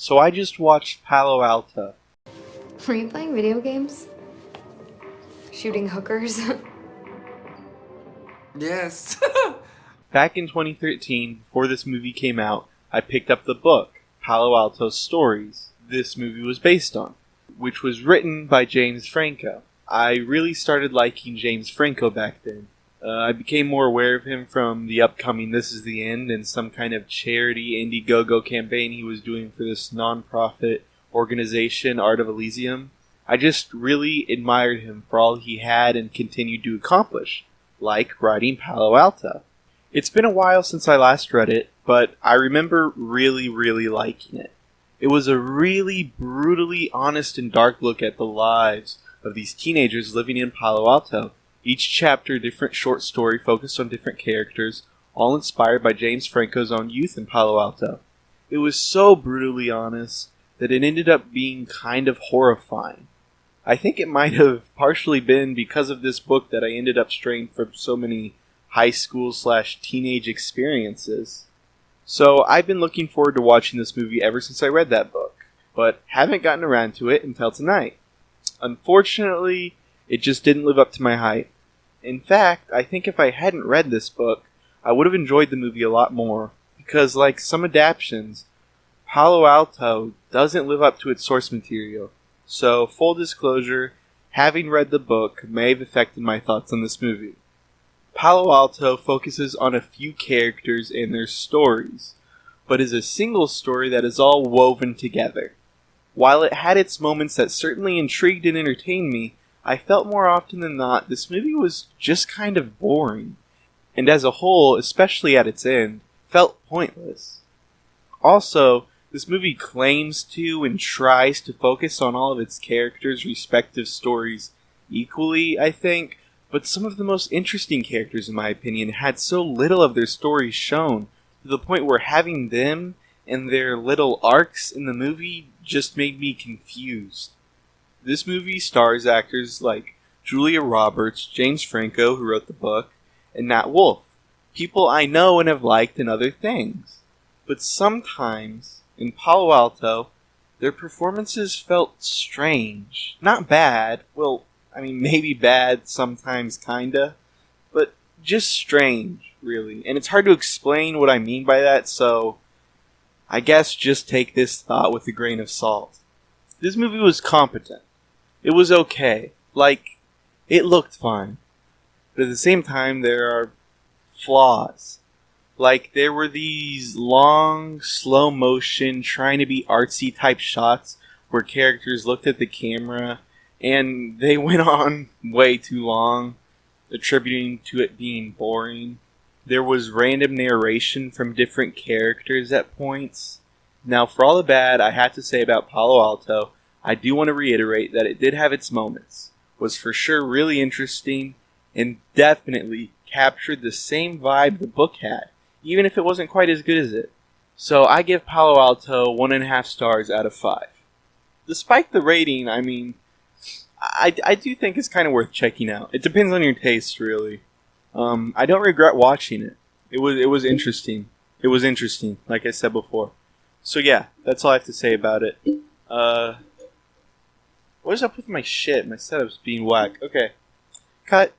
So I just watched Palo Alto. Were you playing video games? Shooting hookers? Yes. Back in 2013, before this movie came out, I picked up the book, Palo Alto Stories, this movie was based on, which was written by James Franco. I really started liking James Franco back then. I became more aware of him from the upcoming This Is the End and some kind of charity Indiegogo campaign he was doing for this non-profit organization, Art of Elysium. I just really admired him for all he had and continued to accomplish, like writing Palo Alto. It's been a while since I last read it, but I remember really, really liking it. It was a really brutally honest and dark look at the lives of these teenagers living in Palo Alto. Each chapter a different short story focused on different characters, all inspired by James Franco's own youth in Palo Alto. It was so brutally honest that it ended up being kind of horrifying. I think it might have partially been because of this book that I ended up straying from so many high school/teenage experiences. So I've been looking forward to watching this movie ever since I read that book, but haven't gotten around to it until tonight. Unfortunately, it just didn't live up to my hype. In fact, I think if I hadn't read this book, I would have enjoyed the movie a lot more, because like some adaptions, Palo Alto doesn't live up to its source material. So, full disclosure, having read the book may have affected my thoughts on this movie. Palo Alto focuses on a few characters and their stories, but is a single story that is all woven together. While it had its moments that certainly intrigued and entertained me, I felt more often than not this movie was just kind of boring, and as a whole, especially at its end, felt pointless. Also, this movie claims to and tries to focus on all of its characters' respective stories equally, I think, but some of the most interesting characters, in my opinion, had so little of their stories shown, to the point where having them and their little arcs in the movie just made me confused. This movie stars actors like Julia Roberts, James Franco, who wrote the book, and Nat Wolff, people I know and have liked in other things. But sometimes, in Palo Alto, their performances felt strange. Not bad, well, maybe bad sometimes, kinda, but just strange, really. And it's hard to explain what I mean by that, so I guess just take this thought with a grain of salt. This movie was competent. It was okay. Like, it looked fine. But at the same time, there are flaws. Like, there were these long, slow motion, trying to be artsy type shots where characters looked at the camera and they went on way too long, attributing to it being boring. There was random narration from different characters at points. Now, for all the bad I have to say about Palo Alto, I do want to reiterate that it did have its moments, was for sure really interesting, and definitely captured the same vibe the book had, even if it wasn't quite as good as it. So I give Palo Alto 1.5 stars out of 5. Despite the rating, I do think it's kind of worth checking out. It depends on your taste, really. I don't regret watching it. It was interesting. It was interesting, like I said before. So yeah, that's all I have to say about it. What is up with my shit? My setup's being whack. Okay. Cut.